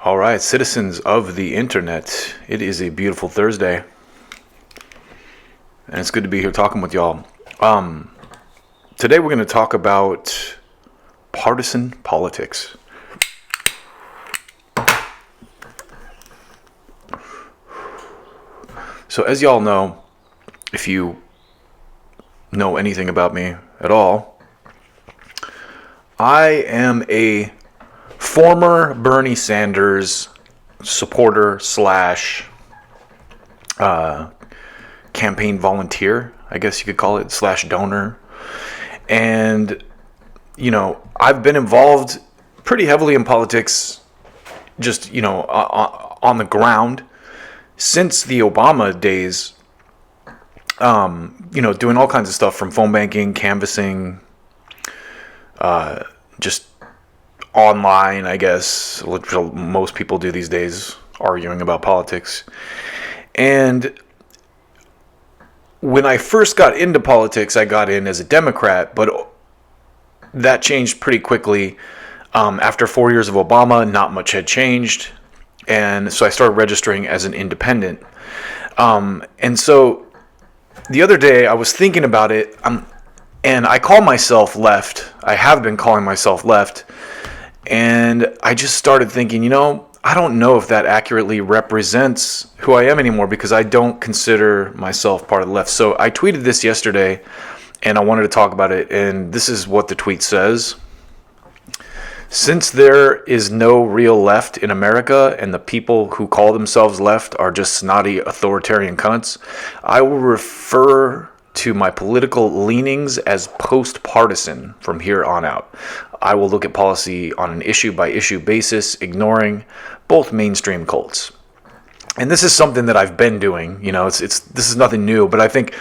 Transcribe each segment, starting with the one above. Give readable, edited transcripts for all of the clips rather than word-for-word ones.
All right, citizens of the internet, it is a beautiful Thursday, and it's good to be here talking with y'all. Today we're going to talk about partisan politics. So as y'all know, if you know anything about me at all, I am a former Bernie Sanders supporter slash campaign volunteer, I guess you could call it, slash donor. And, you know, I've been involved pretty heavily in politics, just, you know, on the ground since the Obama days, you know, doing all kinds of stuff from phone banking, canvassing, just online, I guess, which most people do these days, arguing about politics. And when I first got into politics, I got in as a Democrat, but that changed pretty quickly. After 4 years of Obama, not much had changed. And so I started registering as an independent. And so the other day I was thinking about it, and I call myself left. I have been calling myself left. And I just started thinking, you know, I don't know if that accurately represents who I am anymore, because I don't consider myself part of the left. So I tweeted this yesterday, and I wanted to talk about it. And this is what the tweet says. Since there is no real left in America, and the people who call themselves left are just snotty authoritarian cunts, I will refer to my political leanings as post-partisan from here on out. I will look at policy on an issue-by-issue basis, ignoring both mainstream cults. And this is something that I've been doing. You know, this is nothing new, but I think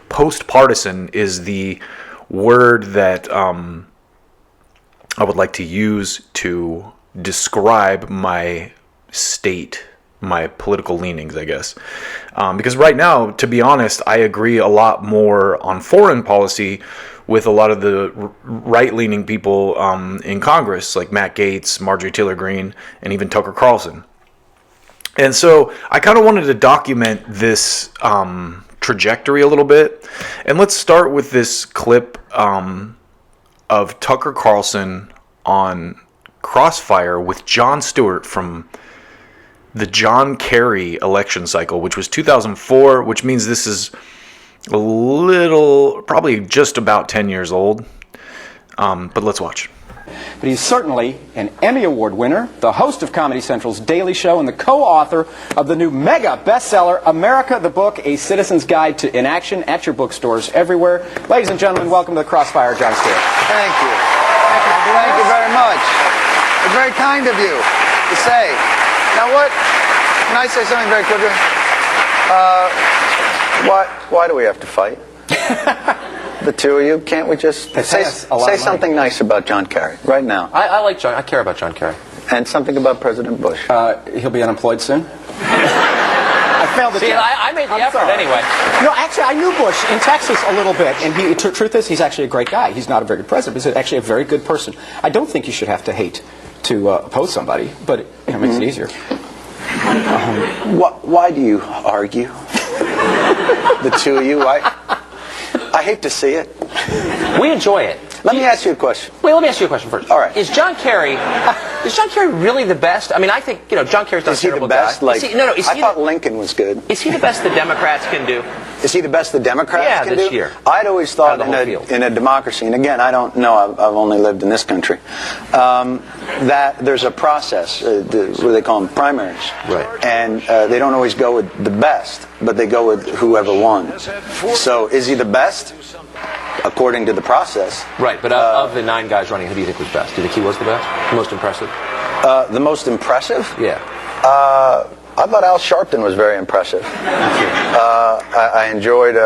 post-partisan is the word that I would like to use to describe my state, my political leanings, I guess. Because right now, to be honest, I agree a lot more on foreign policy with a lot of the right-leaning people in Congress, like Matt Gaetz, Marjorie Taylor Greene, and even Tucker Carlson. And so I kind of wanted to document this trajectory a little bit. And let's start with this clip of Tucker Carlson on Crossfire with Jon Stewart from the John Kerry election cycle, which was 2004, which means this is a little, probably just about 10 years old. But let's watch. But he's certainly an Emmy Award winner, the host of Comedy Central's Daily Show, and the co-author of the new mega bestseller, America the Book, A Citizen's Guide to Inaction, at your bookstores everywhere. Ladies and gentlemen, welcome to the Crossfire, Jon Stewart. Thank you. Thank you very much. It's very kind of you to say. Now what, can I say something very quickly? Why do we have to fight? The two of you, can't we just say something nice about John Kerry right now? I like John. I care about John Kerry. And something about President Bush. He'll be unemployed soon. I failed the test. I made the effort anyway. No, actually, I knew Bush in Texas a little bit, and truth is, he's actually a great guy. He's not a very good president, but he's actually a very good person. I don't think you should have to hate to oppose somebody, but it makes it easier. Why do you argue? The two of you? I hate to see it. We enjoy it. Let me ask you a question. Wait, let me ask you a question first. All right. Is John Kerry really the best? I mean, I think, you know, John Kerry's not a terrible guy. Is he the best? I thought Lincoln was good. Is he the best the Democrats can do? Is he the best the Democrats can do? Yeah, this year. I'd always thought in a democracy, and again, I don't know, I've only lived in this country, that there's a process, what they call them primaries. Right. And they don't always go with the best, but they go with whoever won. So is he the best? According to the process. Right, but of the 9 guys running, who do you think was best? Do you think he was the best? The most impressive? The most impressive? Yeah. I thought Al Sharpton was very impressive. I enjoyed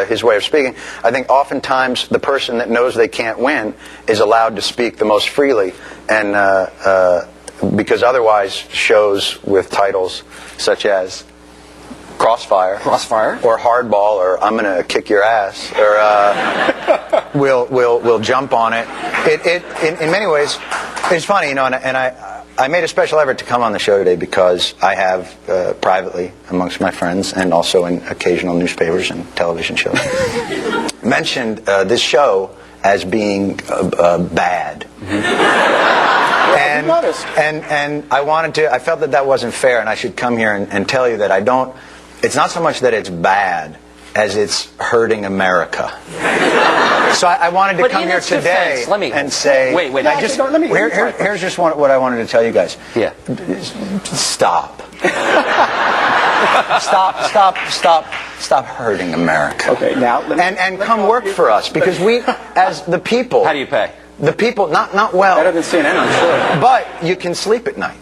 his way of speaking. I think oftentimes the person that knows they can't win is allowed to speak the most freely, and because otherwise shows with titles such as Crossfire, or Hardball, or I'm going to kick your ass, or we'll jump on it. In many ways, it's funny, you know, and I made a special effort to come on the show today because I have privately amongst my friends and also in occasional newspapers and television shows mentioned this show as being bad. And I wanted to. I felt that wasn't fair, and I should come here and tell you that I don't. It's not so much that it's bad as it's hurting America. So I wanted to come here today and say, wait. Here's just what I wanted to tell you guys. Yeah. Stop. Stop hurting America. Okay, now and come work for us, because we, as the people. How do you pay? The people, not well. Better than CNN, I'm sure. But you can sleep at night.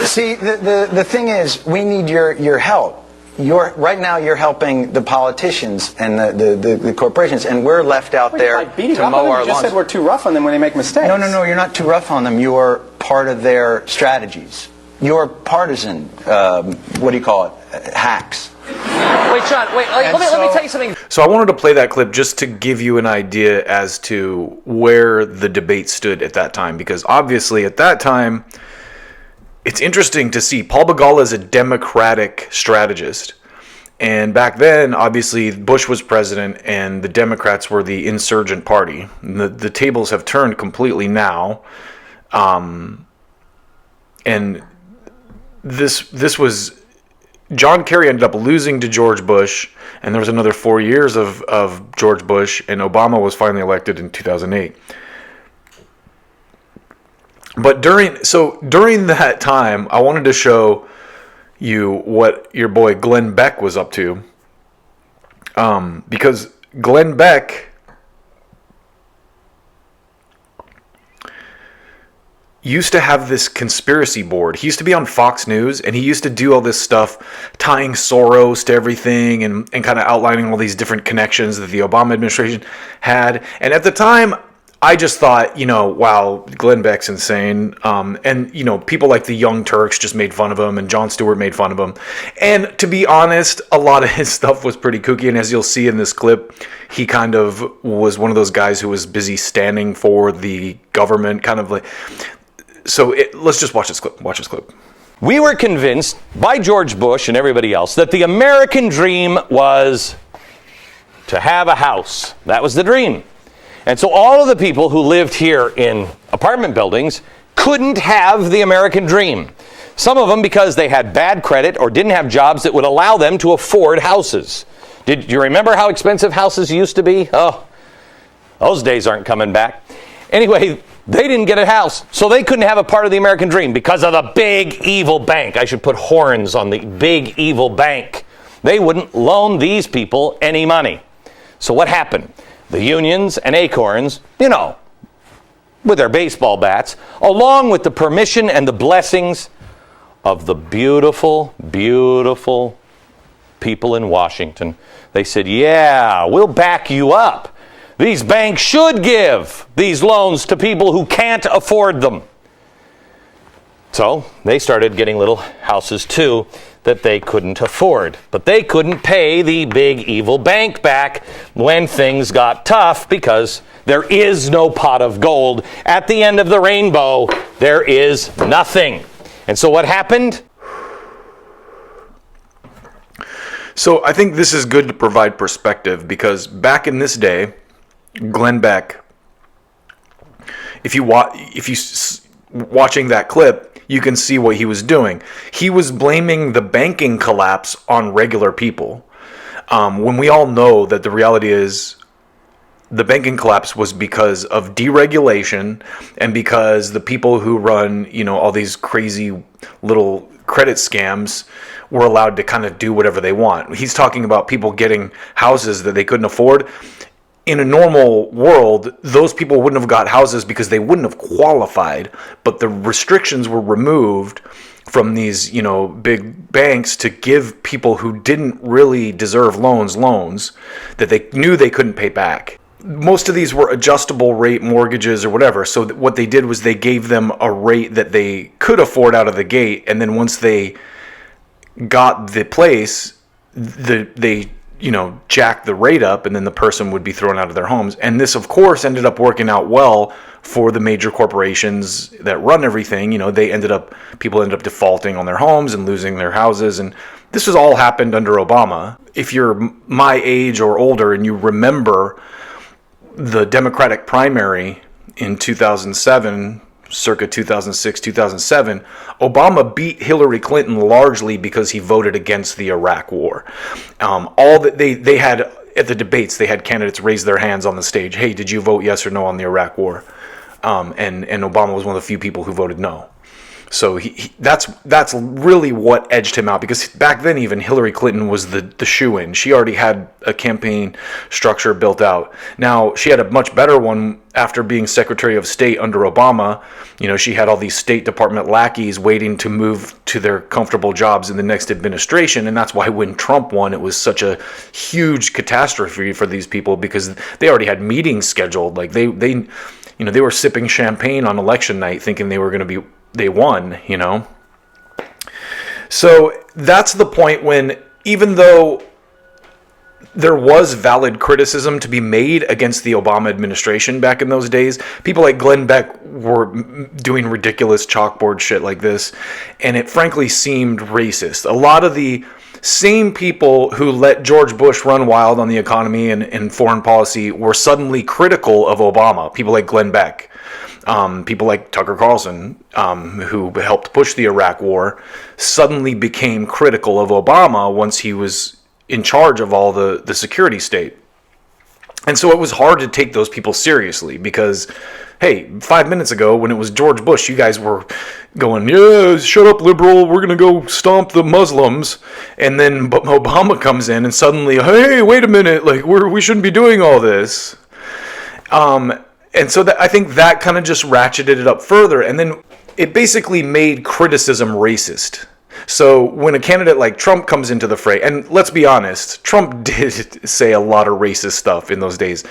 See, the thing is, we need your help. Right now you're helping the politicians and the corporations, and we're left out there to mow our lawns. You just said we're too rough on them when they make mistakes. No, you're not too rough on them. You're part of their strategies. You're partisan, what do you call it, hacks. Wait, John, let me tell you something. So I wanted to play that clip just to give you an idea as to where the debate stood at that time, because obviously at that time, it's interesting to see Paul Begala is a Democratic strategist. And back then, obviously, Bush was president and the Democrats were the insurgent party. The tables have turned completely now. And this was... John Kerry ended up losing to George Bush, and there was another 4 years of George Bush, and Obama was finally elected in 2008. But during that time, I wanted to show you what your boy Glenn Beck was up to, because Glenn Beck used to have this conspiracy board. He used to be on Fox News, and he used to do all this stuff, tying Soros to everything and kind of outlining all these different connections that the Obama administration had. And at the time, I just thought, wow, Glenn Beck's insane. And, people like the Young Turks just made fun of him, and Jon Stewart made fun of him. And to be honest, a lot of his stuff was pretty kooky. And as you'll see in this clip, he kind of was one of those guys who was busy standing for the government, kind of like... So let's just watch this clip. Watch this clip. We were convinced by George Bush and everybody else that the American dream was to have a house. That was the dream. And so all of the people who lived here in apartment buildings couldn't have the American dream. Some of them because they had bad credit or didn't have jobs that would allow them to afford houses. Did you remember how expensive houses used to be? Oh, those days aren't coming back. Anyway, they didn't get a house, so they couldn't have a part of the American dream because of the big evil bank. I should put horns on the big evil bank. They wouldn't loan these people any money. So what happened? The unions and acorns, with their baseball bats, along with the permission and the blessings of the beautiful, beautiful people in Washington, they said, yeah, we'll back you up. These banks should give these loans to people who can't afford them. So they started getting little houses too that they couldn't afford. But they couldn't pay the big evil bank back when things got tough, because there is no pot of gold. At the end of the rainbow, there is nothing. And so what happened? So I think this is good to provide perspective, because back in this day, Glenn Beck, if you watching that clip, you can see what he was doing. He was blaming the banking collapse on regular people, when we all know that the reality is the banking collapse was because of deregulation and because the people who run, all these crazy little credit scams were allowed to kind of do whatever they want. He's talking about people getting houses that they couldn't afford. In a normal world, those people wouldn't have got houses because they wouldn't have qualified, but the restrictions were removed from these, big banks to give people who didn't really deserve loans that they knew they couldn't pay back. Most of these were adjustable rate mortgages or whatever. So what they did was they gave them a rate that they could afford out of the gate, and then once they got the place, they jack the rate up, and then the person would be thrown out of their homes. And this, of course, ended up working out well for the major corporations that run everything. People ended up defaulting on their homes and losing their houses. And this has all happened under Obama. If you're my age or older and you remember the Democratic primary in 2007, circa 2006, 2007, Obama beat Hillary Clinton largely because he voted against the Iraq War. All that they had at the debates, they had candidates raise their hands on the stage. Hey, did you vote yes or no on the Iraq War? And Obama was one of the few people who voted no. So that's really what edged him out, because back then even Hillary Clinton was the shoo-in. She already had a campaign structure built out. Now, she had a much better one after being Secretary of State under Obama. She had all these State Department lackeys waiting to move to their comfortable jobs in the next administration, and that's why when Trump won, it was such a huge catastrophe for these people, because they already had meetings scheduled. Like they were sipping champagne on election night thinking they won. So that's the point when, even though there was valid criticism to be made against the Obama administration back in those days, people like Glenn Beck were doing ridiculous chalkboard shit like this, and it frankly seemed racist. A lot of the same people who let George Bush run wild on the economy and foreign policy were suddenly critical of Obama. People like Glenn Beck. People like Tucker Carlson, who helped push the Iraq War, suddenly became critical of Obama once he was in charge of all the security state. And so it was hard to take those people seriously, because, hey, 5 minutes ago when it was George Bush, you guys were going, yeah, shut up, liberal, we're going to go stomp the Muslims. And then Obama comes in and suddenly, hey, wait a minute, like we shouldn't be doing all this. And so I think that kind of just ratcheted it up further. And then it basically made criticism racist. So when a candidate like Trump comes into the fray, and let's be honest, Trump did say a lot of racist stuff in those days.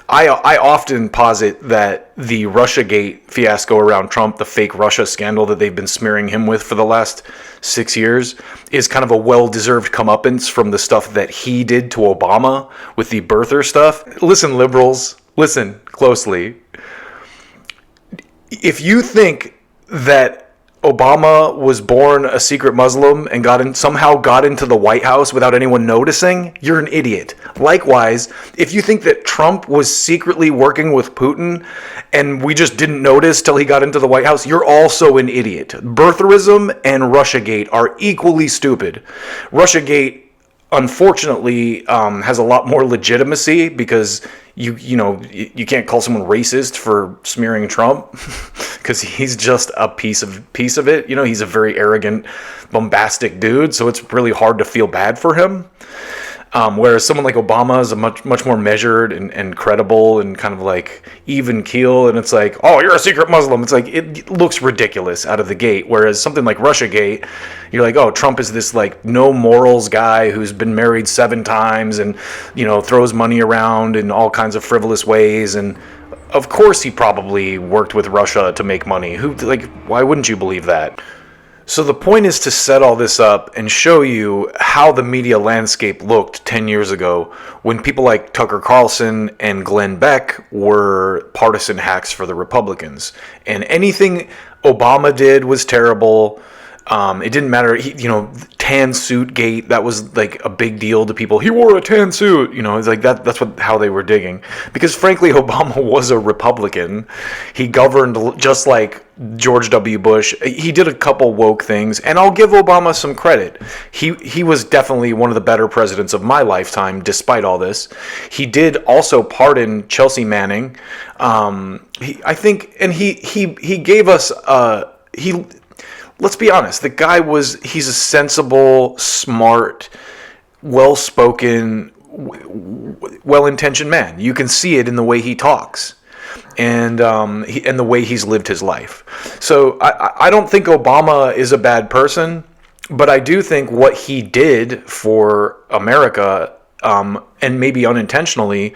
I often posit that the Russiagate fiasco around Trump, the fake Russia scandal that they've been smearing him with for the last 6 years, is kind of a well-deserved comeuppance from the stuff that he did to Obama with the birther stuff. Listen, liberals, listen closely. If you think that Obama was born a secret Muslim and somehow got into the White House without anyone noticing, you're an idiot. Likewise, if you think that Trump was secretly working with Putin and we just didn't notice till he got into the White House, you're also an idiot. Birtherism and Russiagate are equally stupid. Russiagate, unfortunately, has a lot more legitimacy, because you can't call someone racist for smearing Trump, because he's just a piece of it. He's a very arrogant, bombastic dude, so it's really hard to feel bad for him. Whereas someone like Obama is a much more measured and credible and kind of like even keel, and it's like, oh, you're a secret Muslim. It's like, it looks ridiculous out of the gate. Whereas something like Russiagate, you're like, oh, Trump is this like no morals guy who's been married 7 times and throws money around in all kinds of frivolous ways, and of course he probably worked with Russia to make money. Why wouldn't you believe that? So the point is to set all this up and show you how the media landscape looked 10 years ago, when people like Tucker Carlson and Glenn Beck were partisan hacks for the Republicans. And anything Obama did was terrible. It didn't matter. Tan suit gate, that was like a big deal to people. He wore a tan suit. It's like that's how they were digging. Because frankly, Obama was a Republican. He governed just like George W. Bush. He did a couple woke things, and I'll give Obama some credit. He was definitely one of the better presidents of my lifetime, despite all this. He did also pardon Chelsea Manning. I think, and he gave us let's be honest, the guy he's a sensible, smart, well-spoken, well-intentioned man. You can see it in the way he talks and the way he's lived his life. So I don't think Obama is a bad person, but I do think what he did for America, and maybe unintentionally,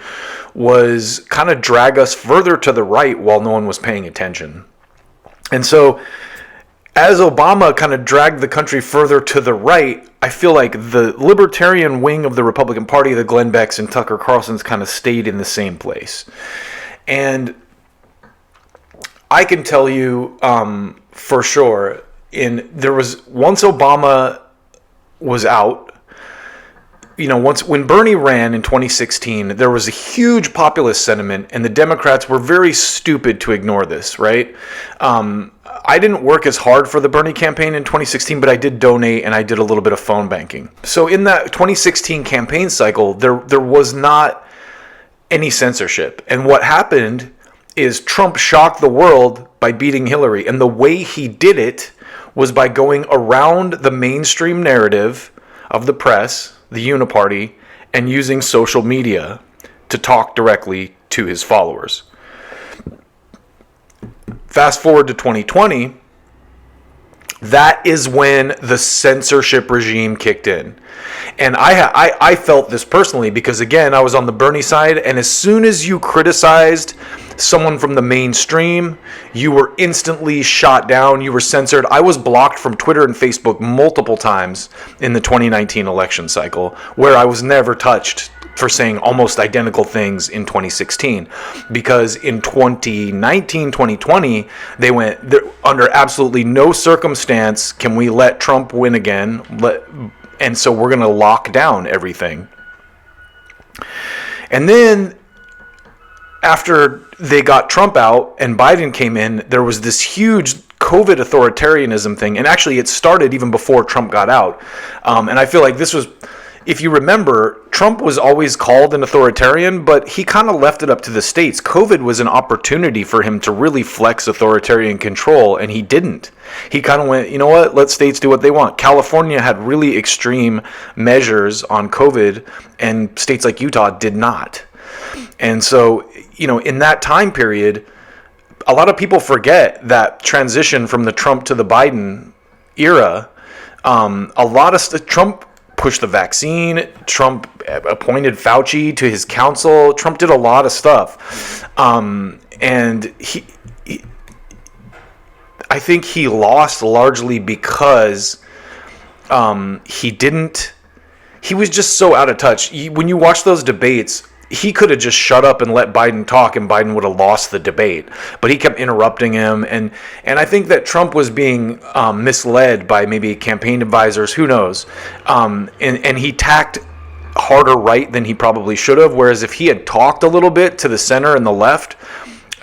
was kind of drag us further to the right while no one was paying attention. And so as Obama kind of dragged the country further to the right, I feel like the libertarian wing of the Republican Party, the Glenn Becks and Tucker Carlsons, kind of stayed in the same place. And I can tell you for sure, there was, once Obama was out, when Bernie ran in 2016, there was a huge populist sentiment, and the Democrats were very stupid to ignore this, right? I didn't work as hard for the Bernie campaign in 2016, but I did donate and I did a little bit of phone banking. So in that 2016 campaign cycle, there was not any censorship. And what happened is Trump shocked the world by beating Hillary. And the way he did it was by going around the mainstream narrative of the press, the uniparty, and using social media to talk directly to his followers. Fast forward to 2020, that is when the censorship regime kicked in. And I felt this personally because, again, I was on the Bernie side, and as soon as you criticized someone from the mainstream, you were instantly shot down, you were censored. I was blocked from Twitter and Facebook multiple times in the 2019 election cycle, where I was never touched for saying almost identical things in 2016. Because in 2019, 2020, they went, under absolutely no circumstance can we let Trump win again, and so we're going to lock down everything. And then after they got Trump out and Biden came in, there was this huge COVID authoritarianism thing. And actually, it started even before Trump got out. And I feel like this was, if you remember, Trump was always called an authoritarian, but he kind of left it up to the states. COVID was an opportunity for him to really flex authoritarian control, and he didn't. He kind of went, you know what, let states do what they want. California had really extreme measures on COVID, and states like Utah did not. And so, in that time period, a lot of people forget that transition from the Trump to the Biden era. A lot of Trump pushed the vaccine. Trump appointed Fauci to his council. Trump did a lot of stuff. And I think he lost largely because he was just so out of touch. When you watch those debates, he could have just shut up and let Biden talk, and Biden would have lost the debate. But he kept interrupting him, and I think that Trump was being misled by maybe campaign advisors, who knows, and he tacked harder right than he probably should have, whereas if he had talked a little bit to the center and the left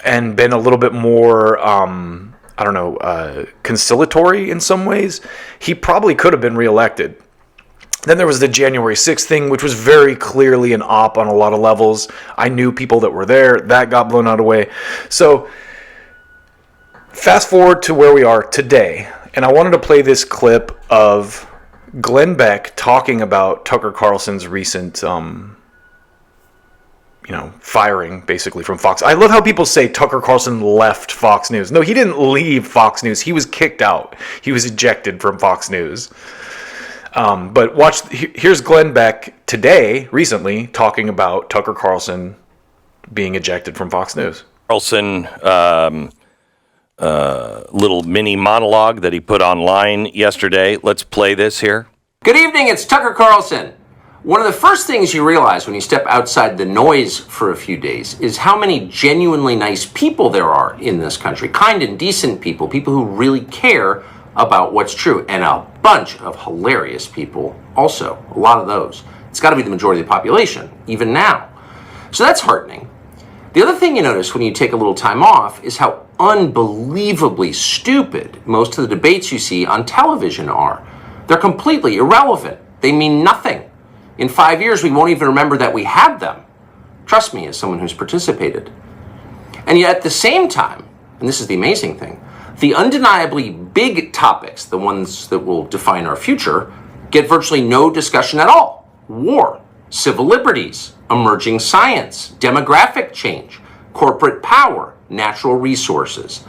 and been a little bit more, conciliatory in some ways, he probably could have been reelected. Then there was the January 6th thing, which was very clearly an op on a lot of levels. I knew people that were there. That got blown out of the way. So fast forward to where we are today. And I wanted to play this clip of Glenn Beck talking about Tucker Carlson's recent, firing, basically, from Fox. I love how people say Tucker Carlson left Fox News. No, he didn't leave Fox News. He was kicked out. He was ejected from Fox News. But watch, here's Glenn Beck recently, talking about Tucker Carlson being ejected from Fox News. Carlson, little mini monologue that he put online yesterday. Let's play this here. Good evening, it's Tucker Carlson. One of the first things you realize when you step outside the noise for a few days is how many genuinely nice people there are in this country. Kind and decent people who really care about what's true, and a bunch of hilarious people also, a lot of those. It's got to be the majority of the population, even now. So that's heartening. The other thing you notice when you take a little time off is how unbelievably stupid most of the debates you see on television are. They're completely irrelevant. They mean nothing. In 5 years, we won't even remember that we had them. Trust me, as someone who's participated. And yet at the same time, and this is the amazing thing, the undeniably big topics, the ones that will define our future, get virtually no discussion at all. War, civil liberties, emerging science, demographic change, corporate power, natural resources.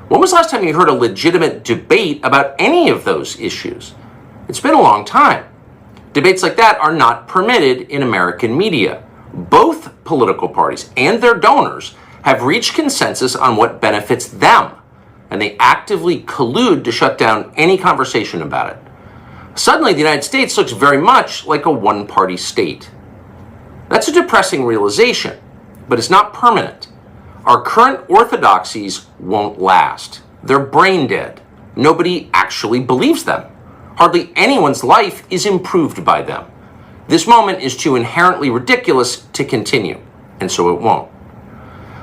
When was the last time you heard a legitimate debate about any of those issues? It's been a long time. Debates like that are not permitted in American media. Both political parties and their donors have reached consensus on what benefits them. and they actively collude to shut down any conversation about it. Suddenly, the United States looks very much like a one-party state. That's a depressing realization, but it's not permanent. Our current orthodoxies won't last. They're brain dead. Nobody actually believes them. Hardly anyone's life is improved by them. This moment is too inherently ridiculous to continue, and so it won't.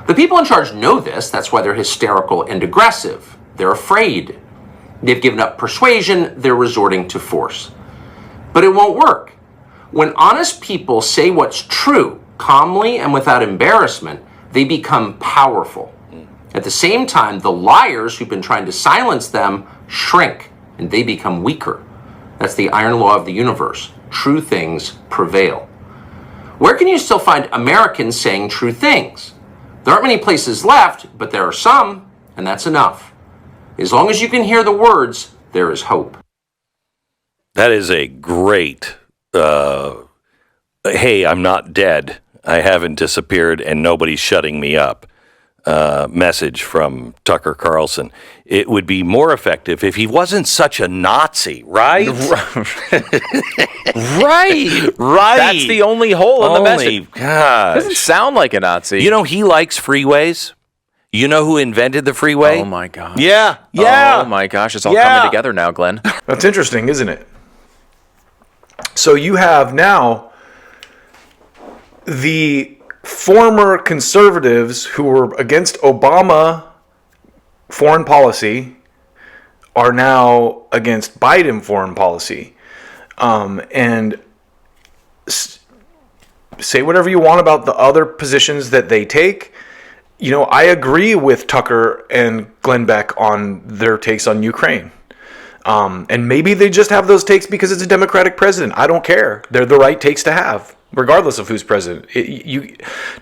The people in charge know this. That's why they're hysterical and aggressive. They're afraid. They've given up persuasion. They're resorting to force. But it won't work. When honest people say what's true, calmly and without embarrassment, they become powerful. At the same time, the liars who've been trying to silence them shrink, and they become weaker. That's the iron law of the universe. True things prevail. Where can you still find Americans saying true things? There aren't many places left, but there are some, and that's enough. As long as you can hear the words, there is hope. That is a great, hey, I'm not dead. I haven't disappeared, and nobody's shutting me up. Message from Tucker Carlson. It would be more effective if he wasn't such a Nazi, right? Right. That's the only hole in the message. Gosh. Doesn't sound like a Nazi. You know, he likes freeways. You know who invented the freeway? Oh my gosh. Yeah. Oh my gosh. It's all coming together now, Glenn. That's interesting, isn't it? So you have now the former conservatives who were against Obama foreign policy are now against Biden foreign policy. And say whatever you want about the other positions that they take. You know, I agree with Tucker and Glenn Beck on their takes on Ukraine. And maybe they just have those takes because it's a Democratic president. I don't care. They're the right takes to have, regardless of who's president.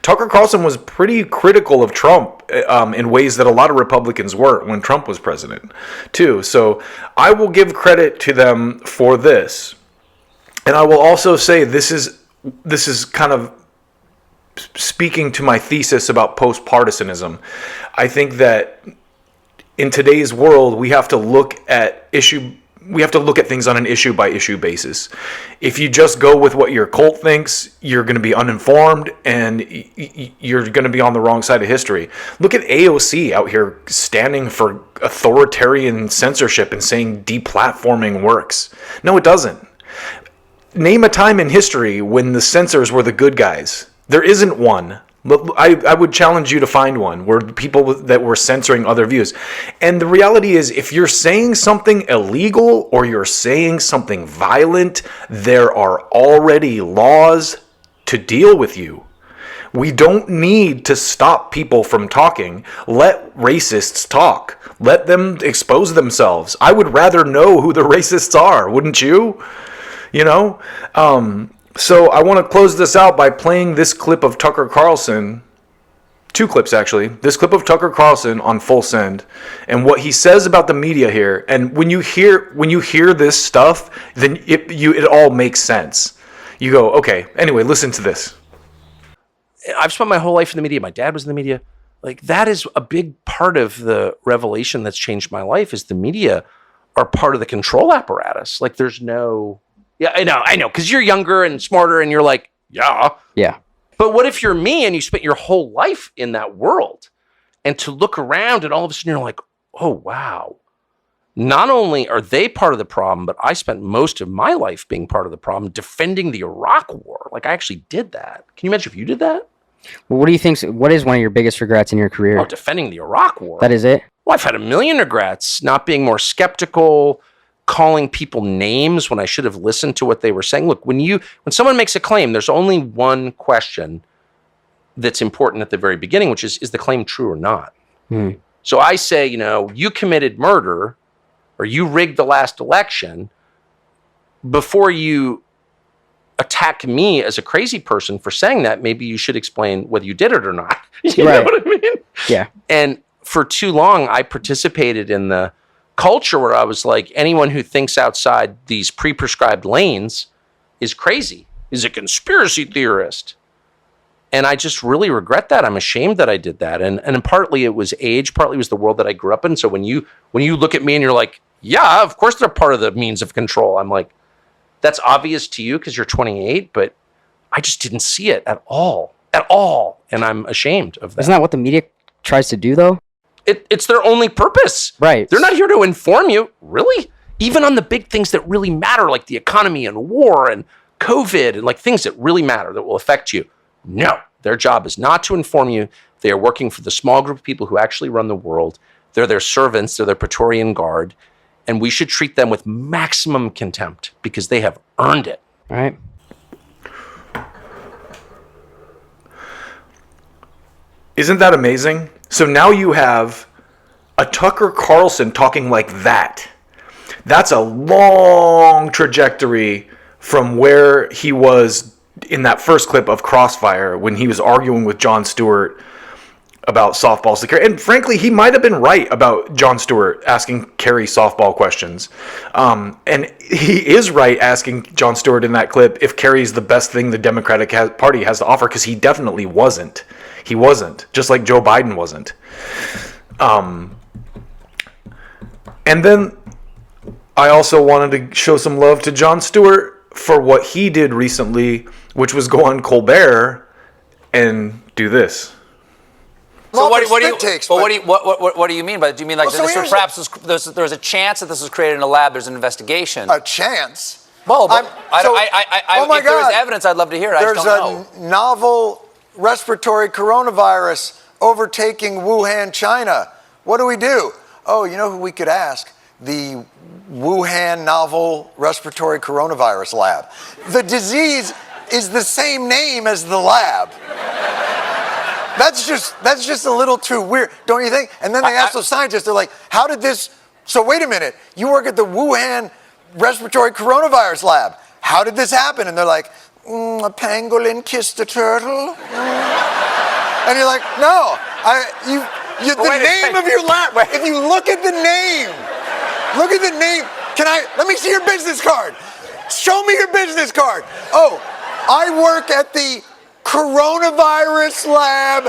Tucker Carlson was pretty critical of Trump in ways that a lot of Republicans weren't when Trump was president, too. So I will give credit to them for this. And I will also say this is kind of speaking to my thesis about post-partisanism. I think that in today's world, we have to look at things on an issue by issue basis. If you just go with what your cult thinks, you're going to be uninformed and you're going to be on the wrong side of history. Look at AOC out here standing for authoritarian censorship and saying deplatforming works. No, it doesn't. Name a time in history when the censors were the good guys. There isn't one. I would challenge you to find one where people that were censoring other views. And the reality is, if you're saying something illegal or you're saying something violent, there are already laws to deal with you. We don't need to stop people from talking. Let racists talk. Let them expose themselves. I would rather know who the racists are, wouldn't you? You know? So I want to close this out by playing this clip of Tucker Carlson, 2 clips actually, this clip of Tucker Carlson on Full Send, and what he says about the media here. And when you hear this stuff, then it all makes sense. You go, okay, anyway, listen to this. I've spent my whole life in the media. My dad was in the media. Like, that is a big part of the revelation that's changed my life, is the media are part of the control apparatus. Like, there's no... Yeah, I know, because you're younger and smarter, and you're like, yeah. But what if you're me and you spent your whole life in that world, and to look around and all of a sudden you're like, oh, wow. Not only are they part of the problem, but I spent most of my life being part of the problem, defending the Iraq War. Like, I actually did that. Can you imagine if you did that? Well, what do you think? What is one of your biggest regrets in your career? Oh, defending the Iraq War. That is it? Well, I've had a million regrets, not being more skeptical, calling people names when I should have listened to what they were saying. Look, when someone makes a claim, there's only one question that's important at the very beginning, which is the claim true or not? So I say, you committed murder or you rigged the last election. Before you attack me as a crazy person for saying that, maybe you should explain whether you did it or not. You know what I mean? Yeah. And for too long, I participated in the culture where I was like, anyone who thinks outside these pre-prescribed lanes is crazy, is a conspiracy theorist. And I just really regret that. I'm ashamed that I did that. And partly it was age, partly it was the world that I grew up in. So when you look at me and you're like, yeah, of course they're part of the means of control. I'm like, that's obvious to you because you're 28, but I just didn't see it at all. And I'm ashamed of that. Isn't that what the media tries to do, though? It's their only purpose. Right. They're not here to inform you. Really? Even on the big things that really matter, like the economy and war and COVID and like things that really matter that will affect you. No, their job is not to inform you. They are working for the small group of people who actually run the world. They're their servants. They're their Praetorian Guard. And we should treat them with maximum contempt because they have earned it. All right. Isn't that amazing? So now you have a Tucker Carlson talking like that. That's a long trajectory from where he was in that first clip of Crossfire when he was arguing with Jon Stewart about softball security. And frankly, he might have been right about Jon Stewart asking Kerry softball questions. And he is right asking Jon Stewart in that clip if Kerry's the best thing the Democratic Party has to offer, because he definitely wasn't. He wasn't, just like Joe Biden wasn't. And then I also wanted to show some love to Jon Stewart for what he did recently, which was go on Colbert and do this. So what do you mean by that? Do you mean like there's a chance that this was created in a lab? There's an investigation. A chance? Well, if there was evidence, I'd love to hear it. There's a novel respiratory coronavirus overtaking Wuhan, China. What do? Oh, you know who we could ask? The Wuhan novel respiratory coronavirus lab. The disease is the same name as the lab. That's just a little too weird, don't you think? And then they ask the scientists, they're like, how did this, so wait a minute, you work at the Wuhan respiratory coronavirus lab. How did this happen? And they're like, a pangolin kissed a turtle. And you're like, no, the name of your lab, if you look at the name, let me see your business card. Show me your business card. Oh, I work at the coronavirus lab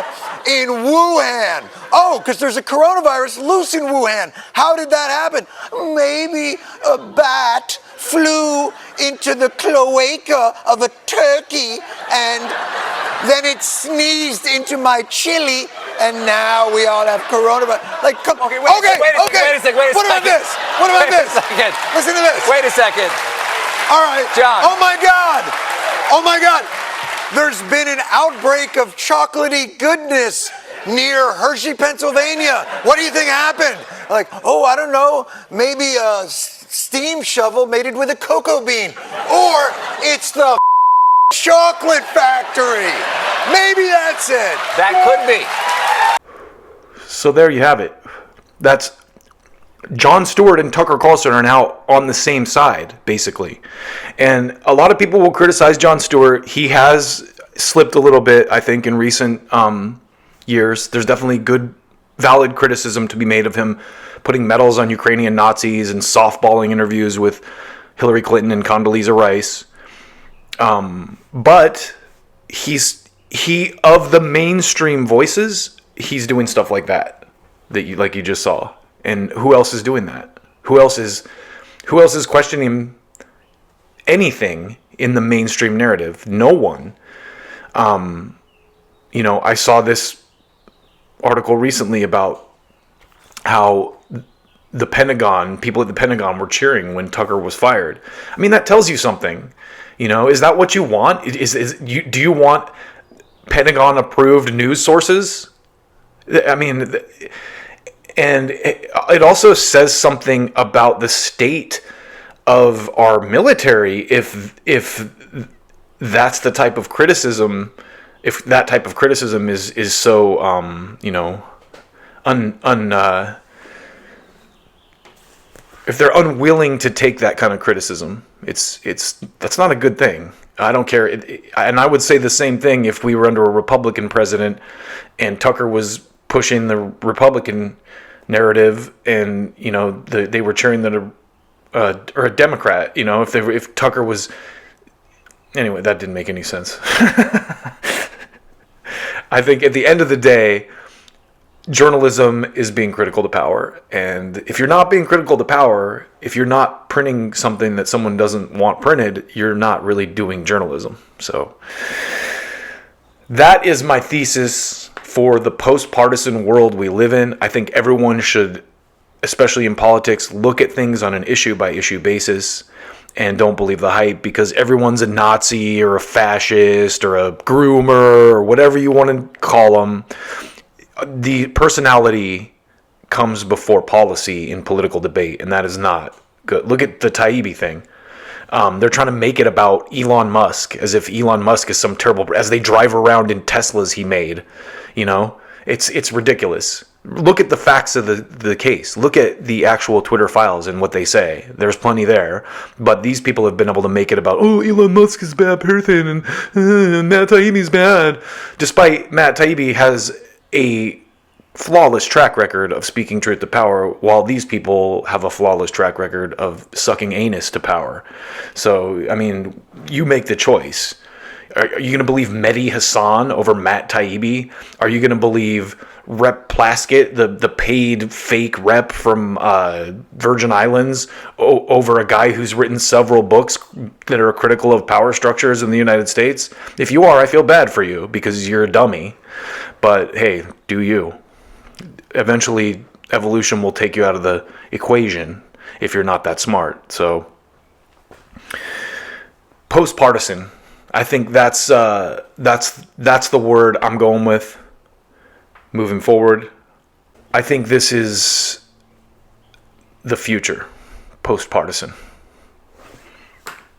in Wuhan. Oh, because there's a coronavirus loose in Wuhan. How did that happen? Maybe a bat flew into the cloaca of a turkey and then it sneezed into my chili and now we all have coronavirus. Like, come on. Wait a second. What about this? Listen to this. Wait a second. All right. John. Oh my God. There's been an outbreak of chocolatey goodness near Hershey, Pennsylvania. What do you think happened? Like, oh, I don't know. Maybe a steam shovel mated with a cocoa bean. Or it's the chocolate factory. Maybe that's it. That could be. So there you have it. That's Jon Stewart and Tucker Carlson are now on the same side, basically. And a lot of people will criticize Jon Stewart. He has slipped a little bit, I think, in recent years. There's definitely good, valid criticism to be made of him putting medals on Ukrainian Nazis and softballing interviews with Hillary Clinton and Condoleezza Rice. But he of the mainstream voices, he's doing stuff like that you just saw. And who else is doing that? Who else is questioning anything in the mainstream narrative? No one. I saw this article recently about how the Pentagon, people at the Pentagon were cheering when Tucker was fired. I mean, that tells you something. Is that what you want? Do you want Pentagon approved news sources? I mean, and it also says something about the state of our military if that's the type of criticism, if that type of criticism is so if they're unwilling to take that kind of criticism, that's not a good thing. I don't care, and I would say the same thing if we were under a Republican president and Tucker was pushing the Republican narrative, and they were cheering or a Democrat. If Tucker was, anyway, that didn't make any sense. I think at the end of the day, journalism is being critical to power. And if you're not being critical to power, if you're not printing something that someone doesn't want printed, you're not really doing journalism. So that is my thesis for the post-partisan world we live in. I think everyone should, especially in politics, look at things on an issue-by-issue basis and don't believe the hype, because everyone's a Nazi or a fascist or a groomer or whatever you want to call them. The personality comes before policy in political debate, and that is not good. Look at the Taibbi thing. They're trying to make it about Elon Musk, as if Elon Musk is some terrible, as they drive around in Teslas he made. You know, it's ridiculous. Look at the facts of the case. Look at the actual Twitter files and what they say. There's plenty there. But these people have been able to make it about, oh, Elon Musk is a bad person and Matt Taibbi's bad. Despite Matt Taibbi has a flawless track record of speaking truth to power, while these people have a flawless track record of sucking anus to power. So, I mean, you make the choice. Are you going to believe Mehdi Hassan over Matt Taibbi? Are you going to believe Rep Plaskett, the paid fake rep from Virgin Islands, over a guy who's written several books that are critical of power structures in the United States? If you are, I feel bad for you because you're a dummy. But hey, do you. Eventually, evolution will take you out of the equation if you're not that smart. So, post-partisan. I think that's the word I'm going with moving forward. I think this is the future, post-partisan.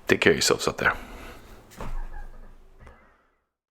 Take care of yourselves out there.